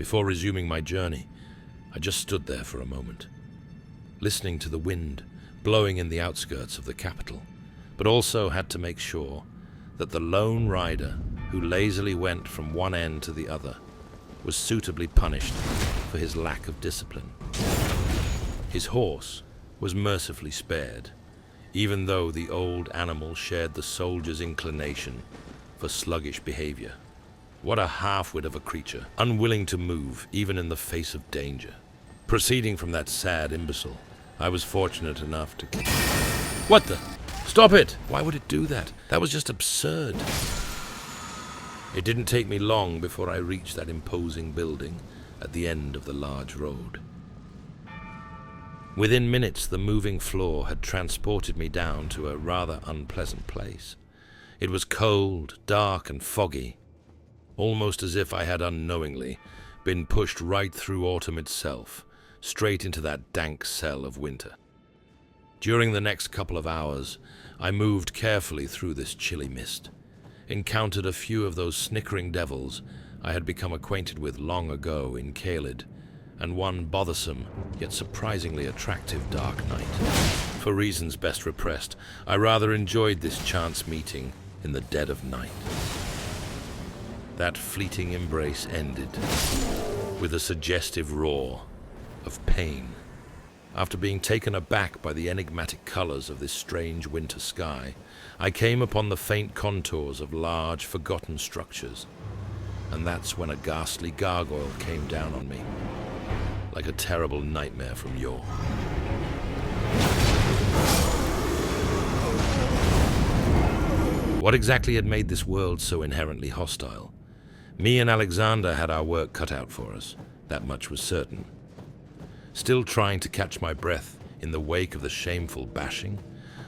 Before resuming my journey, I just stood there for a moment, listening to the wind blowing in the outskirts of the capital, but also had to make sure that the lone rider who lazily went from one end to the other was suitably punished for his lack of discipline. His horse was mercifully spared, even though the old animal shared the soldier's inclination for sluggish behavior. What a half-wit of a creature, unwilling to move even in the face of danger. Proceeding from that sad imbecile, I was fortunate enough to... What the? Stop it! Why would it do that? That was just absurd. It didn't take me long before I reached that imposing building at the end of the large road. Within minutes, the moving floor had transported me down to a rather unpleasant place. It was cold, dark, and foggy, almost as if I had unknowingly been pushed right through autumn itself, straight into that dank cell of winter. During the next couple of hours, I moved carefully through this chilly mist, encountered a few of those snickering devils I had become acquainted with long ago in Caelid, and one bothersome yet surprisingly attractive dark night. For reasons best repressed, I rather enjoyed this chance meeting in the dead of night. That fleeting embrace ended with a suggestive roar of pain. After being taken aback by the enigmatic colors of this strange winter sky, I came upon the faint contours of large, forgotten structures, and that's when a ghastly gargoyle came down on me, like a terrible nightmare from yore. What exactly had made this world so inherently hostile? Me and Alexander had our work cut out for us, that much was certain. Still trying to catch my breath in the wake of the shameful bashing,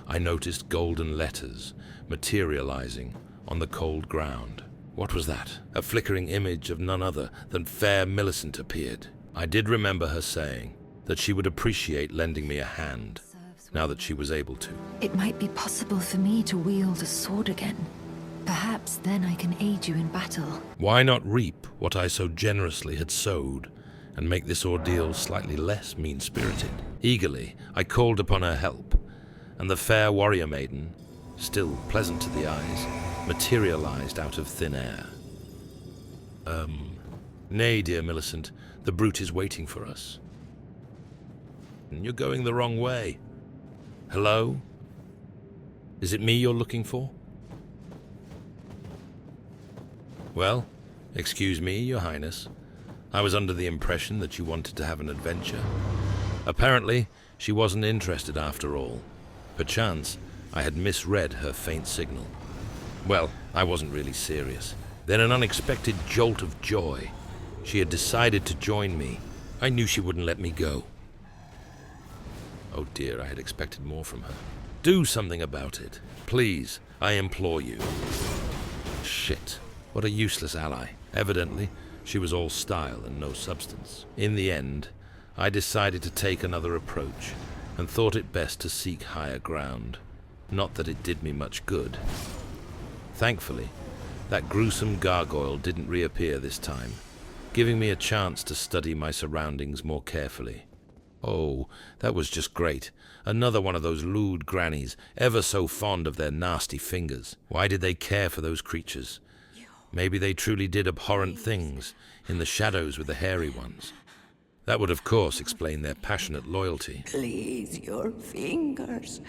I noticed golden letters materializing on the cold ground. What was that? A flickering image of none other than fair Milicent appeared. I did remember her saying that she would appreciate lending me a hand, now that she was able to. It might be possible for me to wield a sword again. Perhaps then I can aid you in battle. Why not reap what I so generously had sowed, and make this ordeal slightly less mean-spirited? Eagerly, I called upon her help, and the fair warrior maiden, still pleasant to the eyes, materialized out of thin air. Nay, dear Milicent, the brute is waiting for us. You're going the wrong way. Hello? Is it me you're looking for? Well, excuse me, Your Highness. I was under the impression that you wanted to have an adventure. Apparently, she wasn't interested after all. Perchance, I had misread her faint signal. Well, I wasn't really serious. Then an unexpected jolt of joy. She had decided to join me. I knew she wouldn't let me go. Oh dear, I had expected more from her. Do something about it. Please, I implore you. Shit. What a useless ally. Evidently, she was all style and no substance. In the end, I decided to take another approach and thought it best to seek higher ground. Not that it did me much good. Thankfully, that gruesome gargoyle didn't reappear this time, giving me a chance to study my surroundings more carefully. Oh, that was just great. Another one of those lewd grannies, ever so fond of their nasty fingers. Why did they care for those creatures? Maybe they truly did abhorrent things in the shadows with the hairy ones. That would, of course, explain their passionate loyalty. Please, your fingers.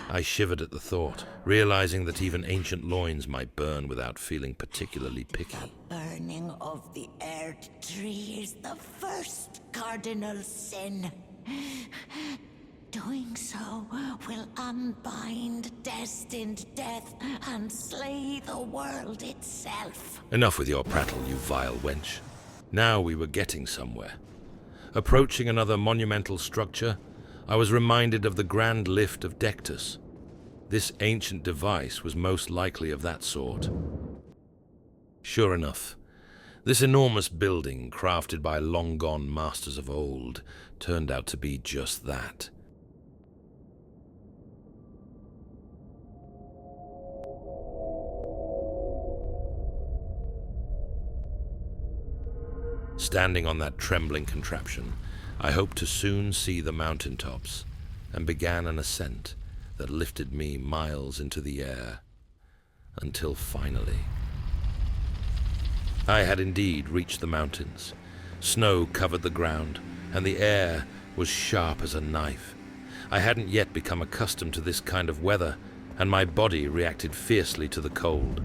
I shivered at the thought, realizing that even ancient loins might burn without feeling particularly picky. The burning of the Erdtree is the first cardinal sin. Doing so will unbind destined death and slay the world itself. Enough with your prattle, you vile wench. Now we were getting somewhere. Approaching another monumental structure, I was reminded of the grand lift of Dectus. This ancient device was most likely of that sort. Sure enough, this enormous building, crafted by long-gone masters of old, turned out to be just that. Standing on that trembling contraption, I hoped to soon see the mountaintops, and began an ascent that lifted me miles into the air, until finally I had indeed reached the mountains. Snow covered the ground, and the air was sharp as a knife. I hadn't yet become accustomed to this kind of weather, and my body reacted fiercely to the cold.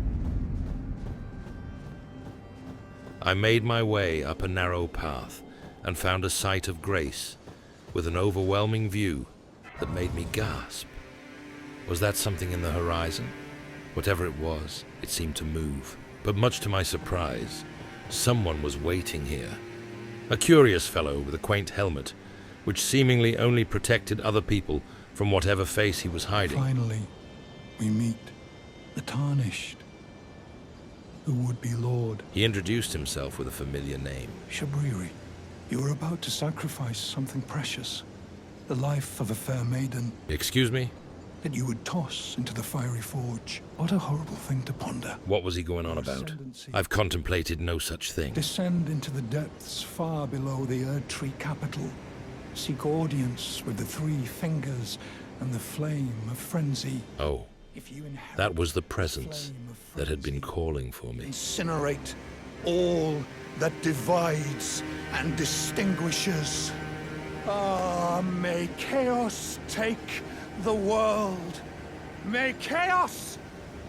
I made my way up a narrow path and found a sight of grace with an overwhelming view that made me gasp. Was that something in the horizon? Whatever it was, it seemed to move. But much to my surprise, someone was waiting here. A curious fellow with a quaint helmet, which seemingly only protected other people from whatever face he was hiding. Finally, we meet the Tarnished, who would be Lord. He introduced himself with a familiar name. Shabriri, you were about to sacrifice something precious, the life of a fair maiden, Excuse me? that you would toss into the fiery forge. What a horrible thing to ponder. What was he going on about? I've contemplated no such thing. Descend into the depths far below the Erdtree capital. Seek audience with the three fingers and the flame of frenzy. Oh, If you inherit that was the the presence flame of that had been frenzy, calling for me. incinerate all that divides and distinguishes. Ah, may chaos take the world. May chaos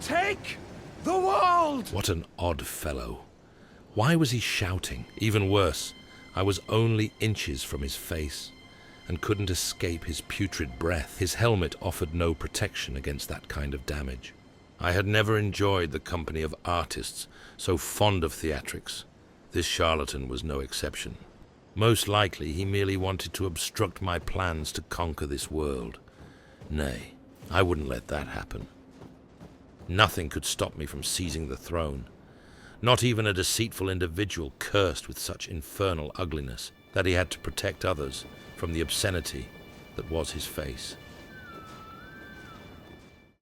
take the world! What an odd fellow. Why was he shouting? Even worse, I was only inches from his face and couldn't escape his putrid breath. His helmet offered no protection against that kind of damage. I had never enjoyed the company of artists so fond of theatrics. This charlatan was no exception. Most likely he merely wanted to obstruct my plans to conquer this world. Nay, I wouldn't let that happen. Nothing could stop me from seizing the throne. Not even a deceitful individual cursed with such infernal ugliness that he had to protect others from the obscenity that was his face.